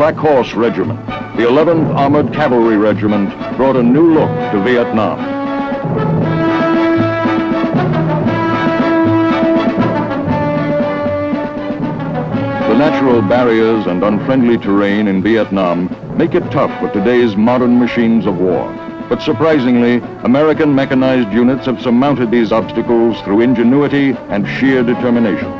Black Horse Regiment, the 11th Armored Cavalry Regiment, brought a new look to Vietnam. The natural barriers and unfriendly terrain in Vietnam make it tough for today's modern machines of war. But surprisingly, American mechanized units have surmounted these obstacles through ingenuity and sheer determination.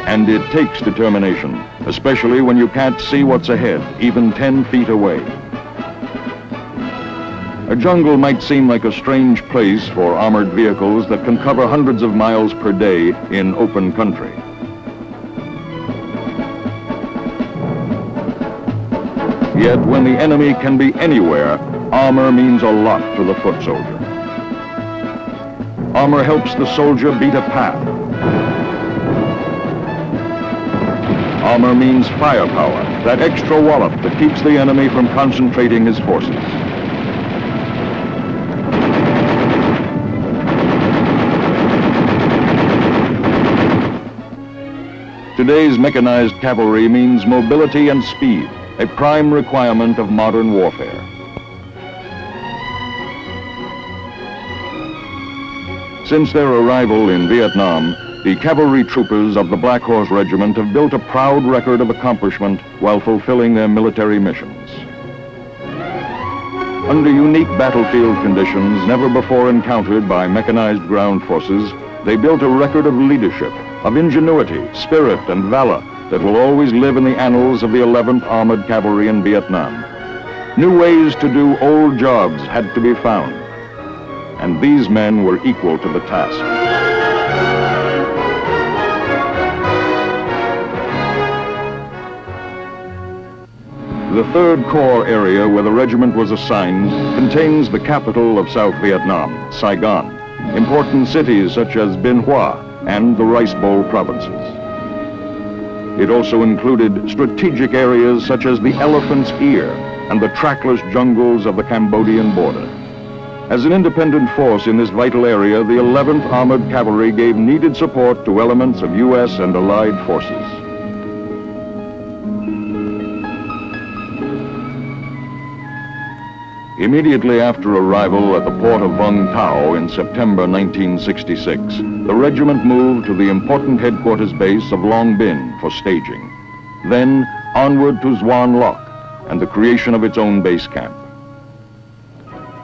And it takes determination, especially when you can't see what's ahead, even 10 feet away. A jungle might seem like a strange place for armored vehicles that can cover hundreds of miles per day in open country. Yet when the enemy can be anywhere, armor means a lot to the foot soldier. Armor helps the soldier beat a path. Armor means firepower, that extra wallop that keeps the enemy from concentrating his forces. Today's mechanized cavalry means mobility and speed, a prime requirement of modern warfare. Since their arrival in Vietnam, the cavalry troopers of the Black Horse Regiment have built a proud record of accomplishment while fulfilling their military missions. Under unique battlefield conditions never before encountered by mechanized ground forces, they built a record of leadership, of ingenuity, spirit, and valor that will always live in the annals of the 11th Armored Cavalry in Vietnam. New ways to do old jobs had to be found, and these men were equal to the task. The 3rd Corps area where the regiment was assigned contains the capital of South Vietnam, Saigon, important cities such as Bien Hoa, and the Rice Bowl provinces. It also included strategic areas such as the Elephant's Ear and the trackless jungles of the Cambodian border. As an independent force in this vital area, the 11th Armored Cavalry gave needed support to elements of U.S. and Allied forces. Immediately after arrival at the port of Vung Tau in September 1966, the regiment moved to the important headquarters base of Long Binh for staging. Then onward to Xuan Loc and the creation of its own base camp.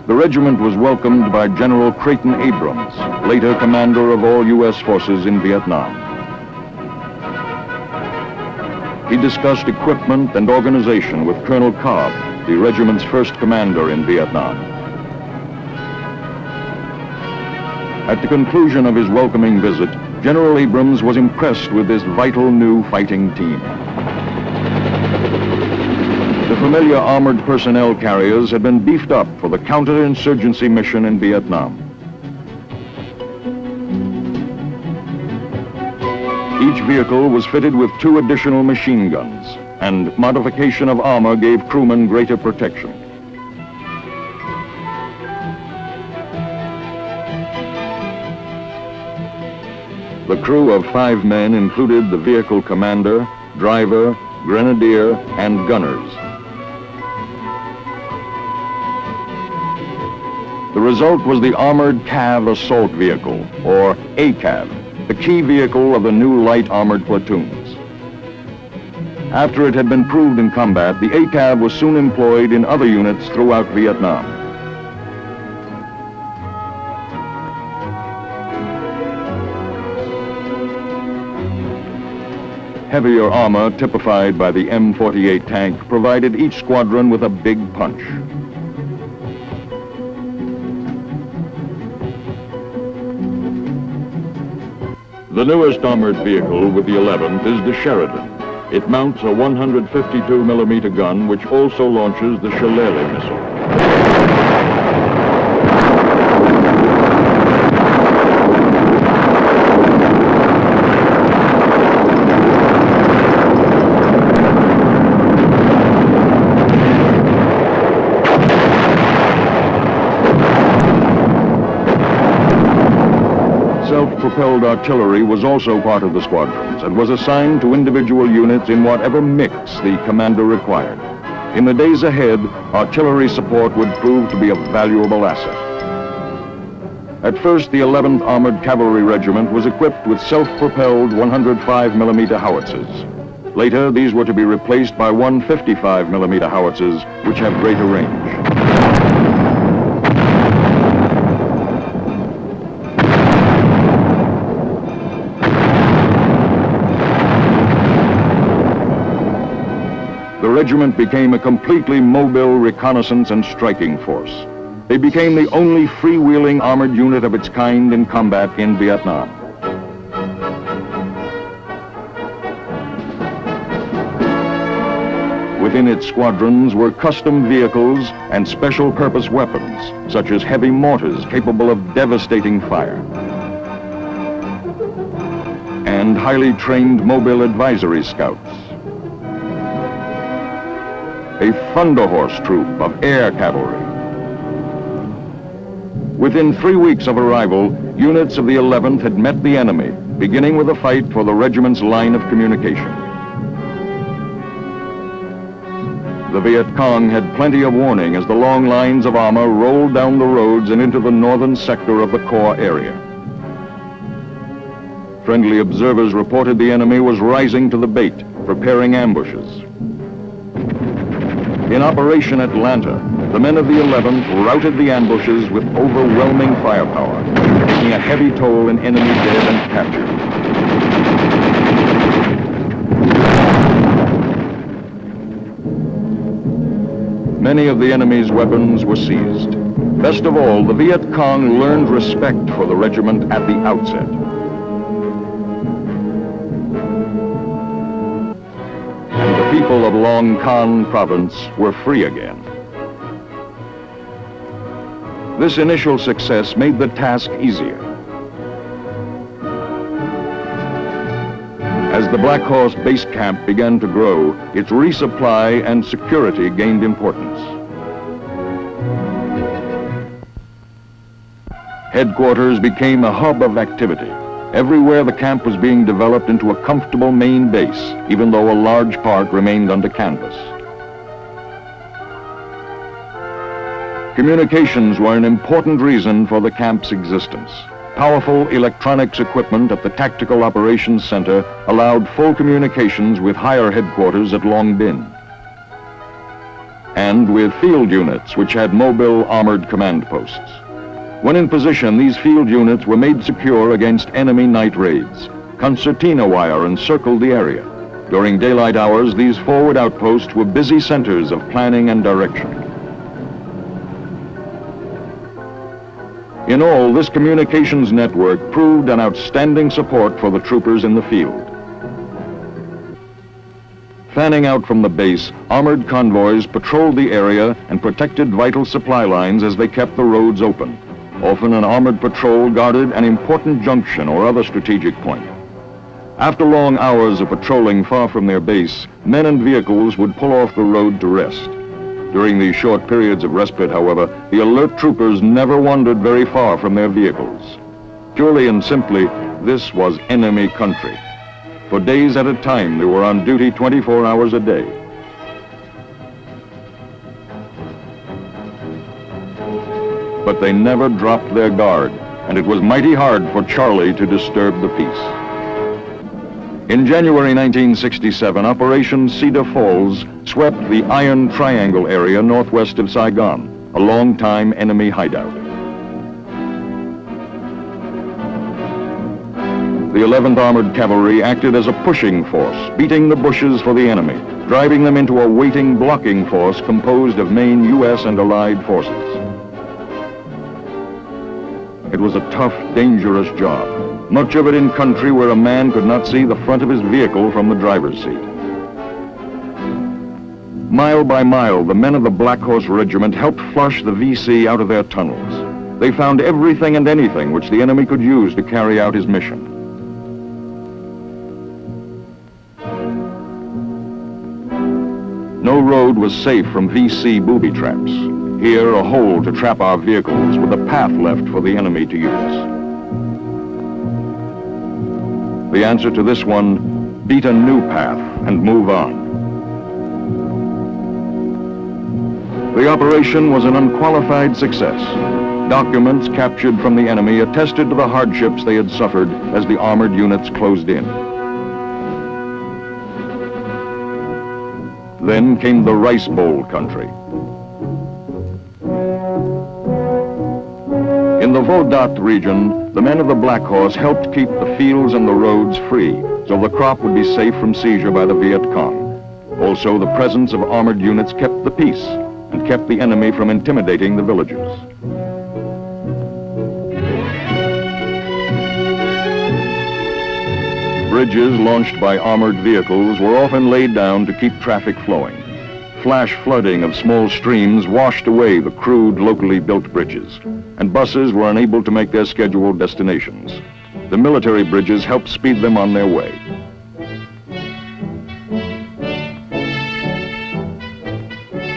The regiment was welcomed by General Creighton Abrams, later commander of all U.S. forces in Vietnam. He discussed equipment and organization with Colonel Cobb, the regiment's first commander in Vietnam. At the conclusion of his welcoming visit, General Abrams was impressed with this vital new fighting team. The familiar armored personnel carriers had been beefed up for the counterinsurgency mission in Vietnam. Each vehicle was fitted with 2 additional machine guns, and modification of armor gave crewmen greater protection. The crew of 5 men included the vehicle commander, driver, grenadier, and gunners. The result was the Armored Cav Assault Vehicle, or ACAV, the key vehicle of the new light armored platoons. After it had been proved in combat, the ACAV was soon employed in other units throughout Vietnam. Heavier armor, typified by the M48 tank, provided each squadron with a big punch. The newest armored vehicle with the 11th is the Sheridan. It mounts a 152-millimeter gun, which also launches the Shillelagh missile. self-propelled artillery was also part of the squadrons and was assigned to individual units in whatever mix the commander required. In the days ahead, artillery support would prove to be a valuable asset. At first, the 11th Armored Cavalry Regiment was equipped with self-propelled 105mm howitzers. Later, these were to be replaced by 155mm howitzers, which have greater range. The regiment became a completely mobile reconnaissance and striking force. They became the only freewheeling armored unit of its kind in combat in Vietnam. Within its squadrons were custom vehicles and special purpose weapons, such as heavy mortars capable of devastating fire, and highly trained mobile advisory scouts. A Thunderhorse troop of air cavalry. Within 3 weeks of arrival, units of the 11th had met the enemy, beginning with a fight for the regiment's line of communication. The Viet Cong had plenty of warning as the long lines of armor rolled down the roads and into the northern sector of the core area. Friendly observers reported the enemy was rising to the bait, preparing ambushes. In Operation Atlanta, the men of the 11th routed the ambushes with overwhelming firepower, taking a heavy toll in enemy dead and captured. Many of the enemy's weapons were seized. Best of all, the Viet Cong learned respect for the regiment at the outset. The people of Long Con province were free again. This initial success made the task easier. As the Black Horse base camp began to grow, its resupply and security gained importance. Headquarters became a hub of activity. Everywhere the camp was being developed into a comfortable main base, even though a large part remained under canvas. Communications were an important reason for the camp's existence. Powerful electronics equipment at the Tactical Operations Center allowed full communications with higher headquarters at Long Binh, and with field units which had mobile armored command posts. When in position, these field units were made secure against enemy night raids. Concertina wire encircled the area. During daylight hours, these forward outposts were busy centers of planning and direction. In all, this communications network proved an outstanding support for the troopers in the field. Fanning out from the base, armored convoys patrolled the area and protected vital supply lines as they kept the roads open. Often an armored patrol guarded an important junction or other strategic point. After long hours of patrolling far from their base, men and vehicles would pull off the road to rest. During these short periods of respite, however, the alert troopers never wandered very far from their vehicles. Purely and simply, this was enemy country. For days at a time, they were on duty 24 hours a day. But they never dropped their guard, and it was mighty hard for Charlie to disturb the peace. In January 1967, Operation Cedar Falls swept the Iron Triangle area northwest of Saigon, a long-time enemy hideout. The 11th Armored Cavalry acted as a pushing force, beating the bushes for the enemy, driving them into a waiting blocking force composed of main U.S. and Allied forces. It was a tough, dangerous job, much of it in country where a man could not see the front of his vehicle from the driver's seat. Mile by mile, the men of the Black Horse Regiment helped flush the VC out of their tunnels. They found everything and anything which the enemy could use to carry out his mission. No road was safe from VC booby traps. Here, a hole to trap our vehicles with a path left for the enemy to use. The answer to this one, beat a new path and move on. The operation was an unqualified success. Documents captured from the enemy attested to the hardships they had suffered as the armored units closed in. Then came the Rice Bowl country. In the Vodot region, the men of the Black Horse helped keep the fields and the roads free, so the crop would be safe from seizure by the Viet Cong. Also, the presence of armored units kept the peace and kept the enemy from intimidating the villages. Bridges launched by armored vehicles were often laid down to keep traffic flowing. Flash flooding of small streams washed away the crude, locally built bridges, and buses were unable to make their scheduled destinations. The military bridges helped speed them on their way.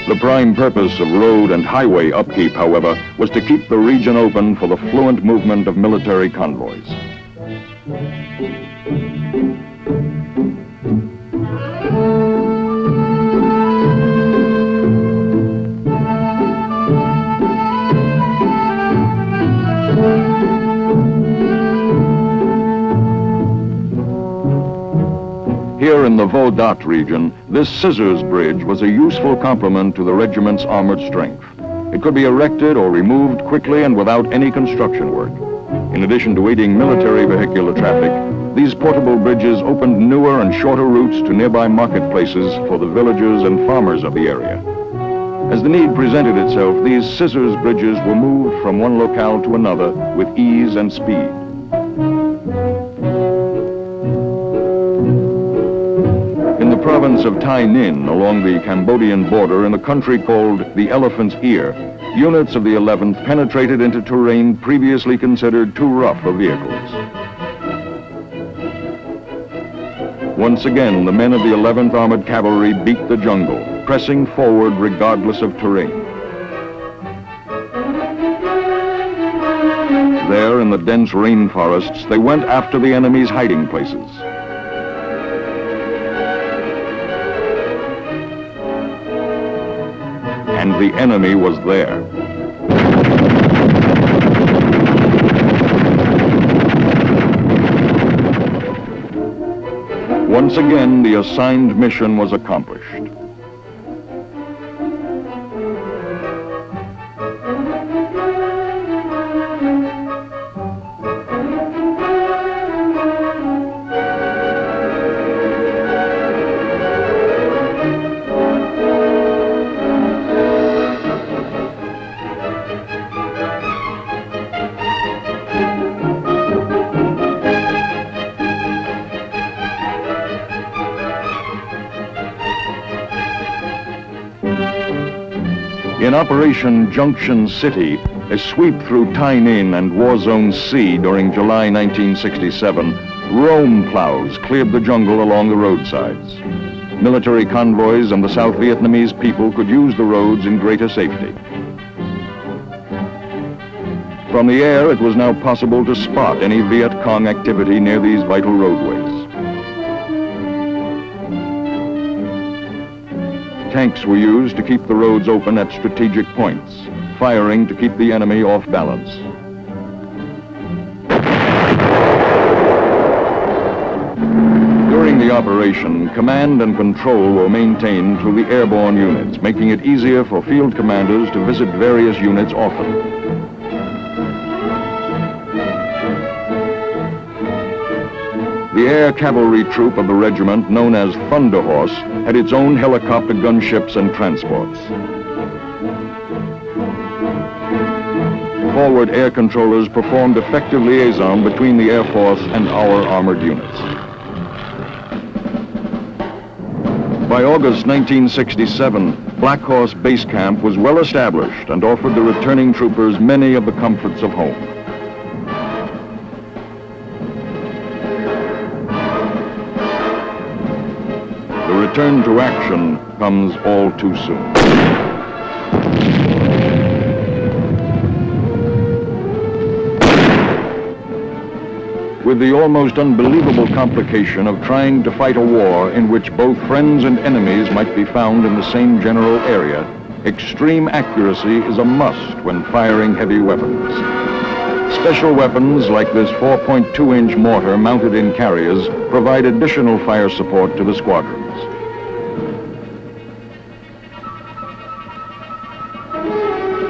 The prime purpose of road and highway upkeep, however, was to keep the region open for the fluent movement of military convoys. Here in the Vodot region, this scissors bridge was a useful complement to the regiment's armored strength. It could be erected or removed quickly and without any construction work. In addition to aiding military vehicular traffic, these portable bridges opened newer and shorter routes to nearby marketplaces for the villagers and farmers of the area. As the need presented itself, these scissors bridges were moved from one locale to another with ease and speed. In the province of Tai Ninh, along the Cambodian border in a country called the Elephant's Ear, units of the 11th penetrated into terrain previously considered too rough for vehicles. Once again, the men of the 11th Armored Cavalry beat the jungle, pressing forward regardless of terrain. There, in the dense rainforests, they went after the enemy's hiding places. And the enemy was there. Once again, the assigned mission was accomplished. In Operation Junction City, a sweep through Tai Ninh and War Zone C during July 1967, roam plows cleared the jungle along the roadsides. Military convoys and the South Vietnamese people could use the roads in greater safety. From the air, it was now possible to spot any Viet Cong activity near these vital roadways. Tanks were used to keep the roads open at strategic points, firing to keep the enemy off balance. During the operation, command and control were maintained through the airborne units, making it easier for field commanders to visit various units often. The air cavalry troop of the regiment, known as Thunder Horse, had its own helicopter gunships and transports. Forward air controllers performed effective liaison between the Air Force and our armored units. By August 1967, Black Horse Base Camp was well established and offered the returning troopers many of the comforts of home. The return to action comes all too soon. with the almost unbelievable complication of trying to fight a war in which both friends and enemies might be found in the same general area, extreme accuracy is a must when firing heavy weapons. Special weapons like this 4.2-inch mortar mounted in carriers provide additional fire support to the squadrons.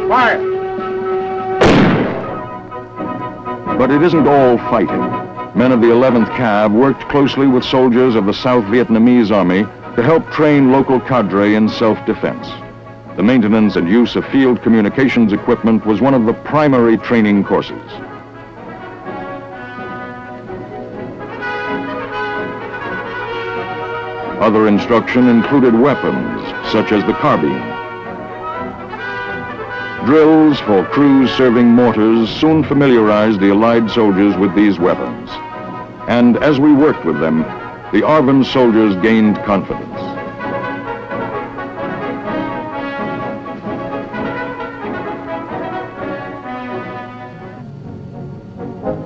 Fire! But it isn't all fighting. Men of the 11th Cav worked closely with soldiers of the South Vietnamese Army to help train local cadre in self-defense. The maintenance and use of field communications equipment was one of the primary training courses. Other instruction included weapons, such as the carbine. Drills for crews serving mortars soon familiarized the Allied soldiers with these weapons. And as we worked with them, the ARVN soldiers gained confidence.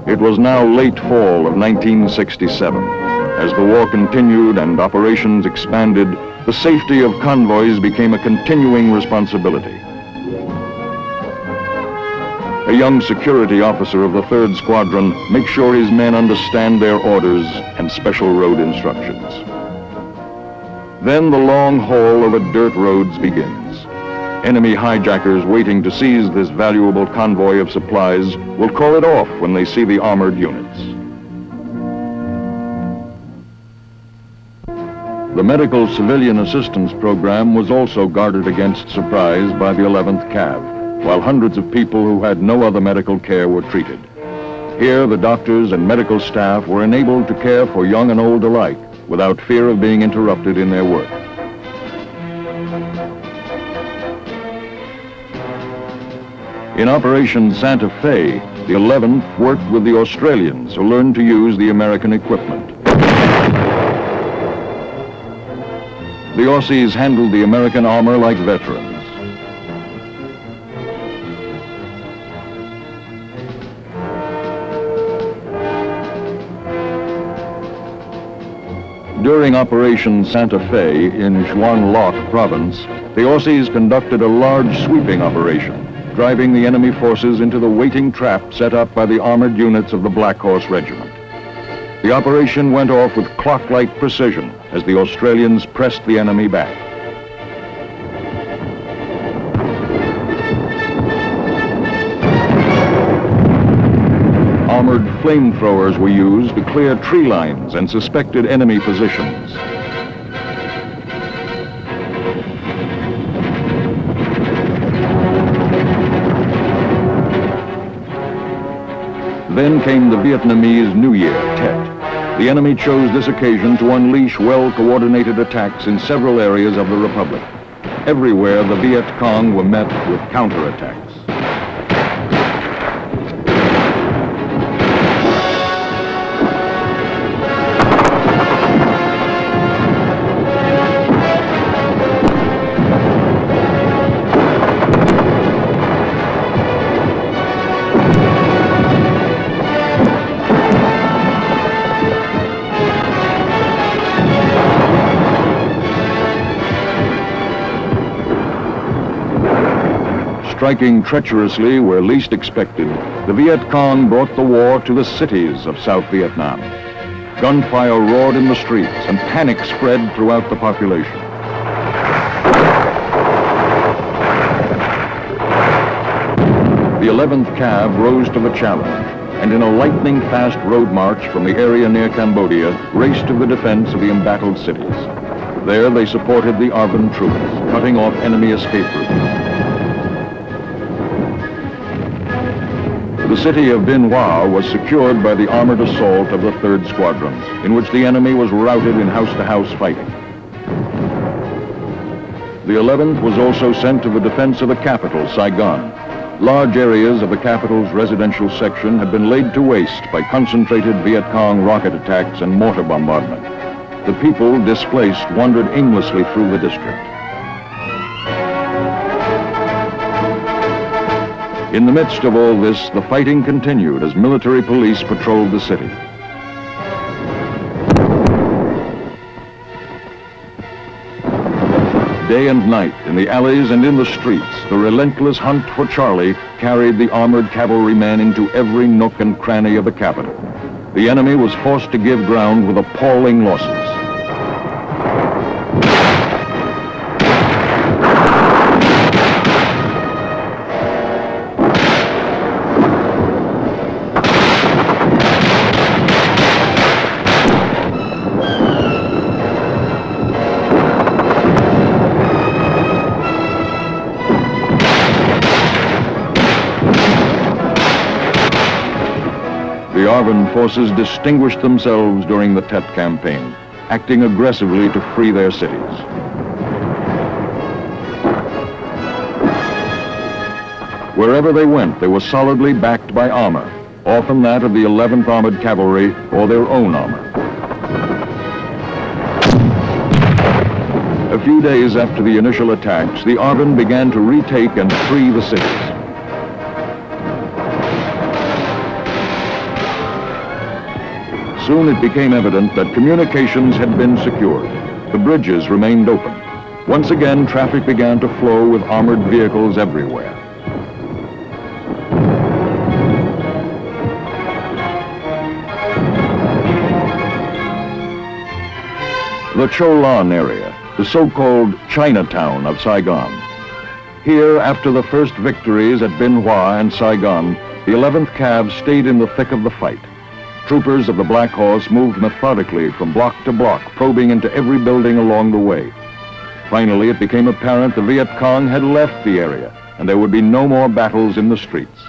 It was now late fall of 1967. As the war continued and operations expanded, the safety of convoys became a continuing responsibility. A young security officer of the 3rd Squadron makes sure his men understand their orders and special road instructions. Then the long haul over dirt roads begins. Enemy hijackers waiting to seize this valuable convoy of supplies will call it off when they see the armored units. The Medical Civilian Assistance Program was also guarded against surprise by the 11th Cav, while hundreds of people who had no other medical care were treated. Here, the doctors and medical staff were enabled to care for young and old alike without fear of being interrupted in their work. In Operation Santa Fe, the 11th worked with the Australians who learned to use the American equipment. The Aussies handled the American armor like veterans. During Operation Santa Fe in Xuan Loc province, the Aussies conducted a large sweeping operation, driving the enemy forces into the waiting trap set up by the armored units of the Black Horse Regiment. The operation went off with clock-like precision as the Australians pressed the enemy back. Armored flamethrowers were used to clear tree lines and suspected enemy positions. Then came the Vietnamese New Year, Tet. The enemy chose this occasion to unleash well-coordinated attacks in several areas of the Republic. Everywhere, the Viet Cong were met with counterattacks. Striking treacherously where least expected, the Viet Cong brought the war to the cities of South Vietnam. Gunfire roared in the streets and panic spread throughout the population. The 11th Cav rose to the challenge, and in a lightning-fast road march from the area near Cambodia, raced to the defense of the embattled cities. There they supported the ARVN troops, cutting off enemy escape routes. The city of Bien Hoa was secured by the armored assault of the 3rd Squadron, in which the enemy was routed in house-to-house fighting. The 11th was also sent to the defense of the capital, Saigon. Large areas of the capital's residential section had been laid to waste by concentrated Viet Cong rocket attacks and mortar bombardment. The people, displaced, wandered aimlessly through the district. In the midst of all this, the fighting continued as military police patrolled the city. Day and night, in the alleys and in the streets, the relentless hunt for Charlie carried the armored cavalrymen into every nook and cranny of the capital. The enemy was forced to give ground with appalling losses. The Arvin forces distinguished themselves during the Tet campaign, acting aggressively to free their cities. Wherever they went, they were solidly backed by armor, often that of the 11th Armored Cavalry or their own armor. A few days after the initial attacks, the Arvin began to retake and free the cities. Soon it became evident that communications had been secured. The bridges remained open. Once again, traffic began to flow with armored vehicles everywhere. The Cholan area, the so-called Chinatown of Saigon. Here, after the first victories at Bin Hoa and Saigon, the 11th Cav stayed in the thick of the fight. Troopers of the Black Horse moved methodically from block to block, probing into every building along the way. Finally, it became apparent the Viet Cong had left the area, and there would be no more battles in the streets.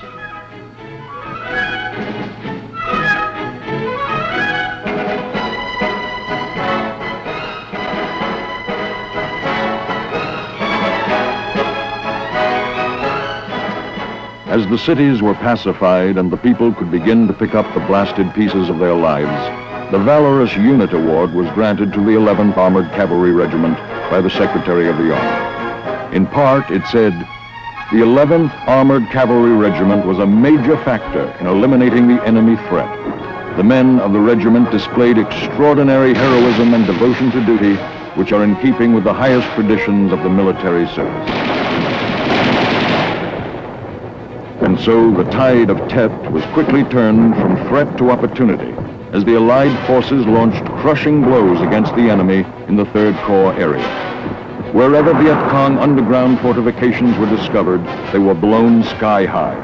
As the cities were pacified and the people could begin to pick up the blasted pieces of their lives, the Valorous Unit Award was granted to the 11th Armored Cavalry Regiment by the Secretary of the Army. In part, it said, "The 11th Armored Cavalry Regiment was a major factor in eliminating the enemy threat. The men of the regiment displayed extraordinary heroism and devotion to duty, which are in keeping with the highest traditions of the military service." And so the tide of Tet was quickly turned from threat to opportunity as the Allied forces launched crushing blows against the enemy in the 3rd Corps area. Wherever Viet Cong underground fortifications were discovered, they were blown sky high.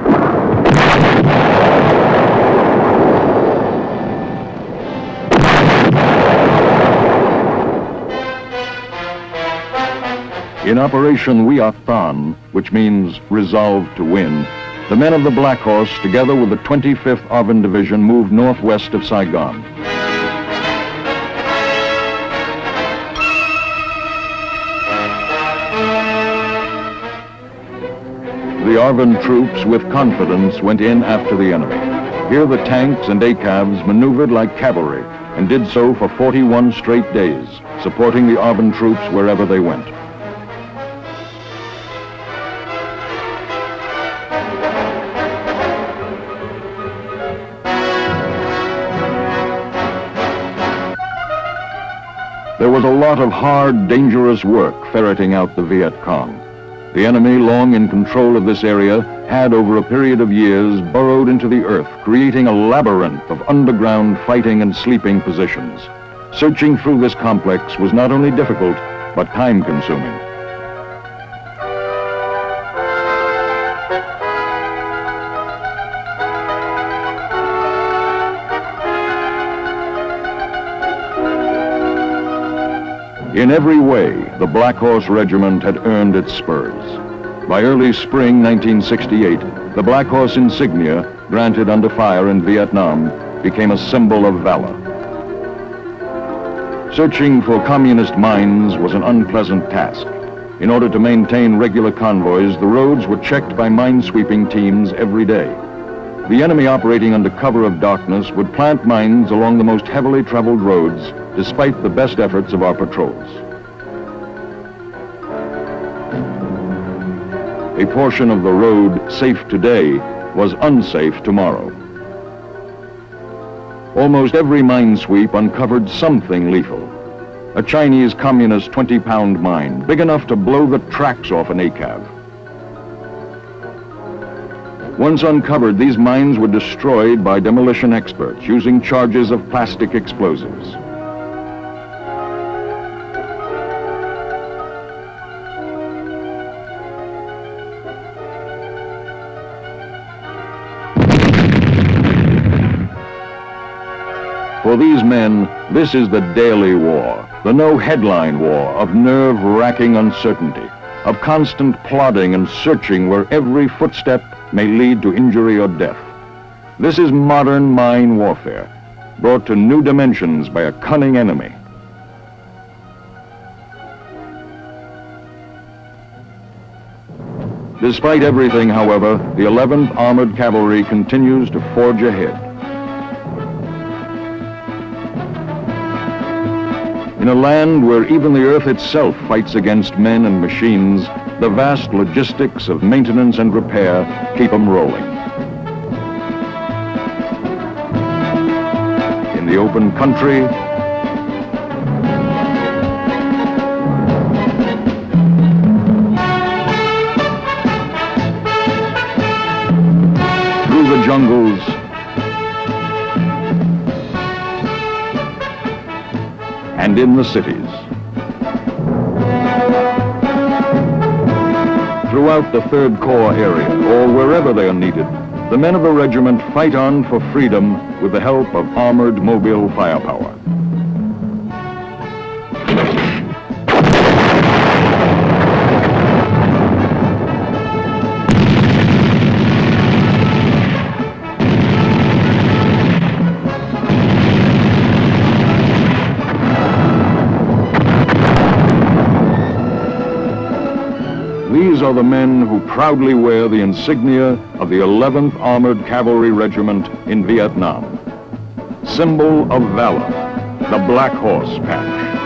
In Operation Wiat Than, which means resolved to win, the men of the Black Horse, together with the 25th Arvin Division, moved northwest of Saigon. The Arvin troops, with confidence, went in after the enemy. Here the tanks and ACAVs maneuvered like cavalry and did so for 41 straight days, supporting the Arvin troops wherever they went. There was a lot of hard, dangerous work ferreting out the Viet Cong. The enemy, long in control of this area, had over a period of years burrowed into the earth, creating a labyrinth of underground fighting and sleeping positions. Searching through this complex was not only difficult, but time-consuming. In every way, the Black Horse Regiment had earned its spurs. By early spring 1968, the Black Horse insignia, granted under fire in Vietnam, became a symbol of valor. Searching for communist mines was an unpleasant task. In order to maintain regular convoys, the roads were checked by mine-sweeping teams every day. The enemy, operating under cover of darkness, would plant mines along the most heavily traveled roads, despite the best efforts of our patrols. A portion of the road safe today was unsafe tomorrow. Almost every mine sweep uncovered something lethal. a Chinese communist 20-pound mine, big enough to blow the tracks off an ACAV. Once uncovered, these mines were destroyed by demolition experts using charges of plastic explosives. For these men, this is the daily war, the no-headline war of nerve-wracking uncertainty, of constant plodding and searching where every footstep may lead to injury or death. This is modern mine warfare, brought to new dimensions by a cunning enemy. Despite everything, however, the 11th Armored Cavalry continues to forge ahead. In a land where even the earth itself fights against men and machines, the vast logistics of maintenance and repair keep them rolling. In the open country, through the jungles, and in the cities. Throughout the 3rd Corps area, or wherever they are needed, the men of the regiment fight on for freedom with the help of armored mobile firepower. These are the men who proudly wear the insignia of the 11th Armored Cavalry Regiment in Vietnam. Symbol of valor, the Black Horse patch.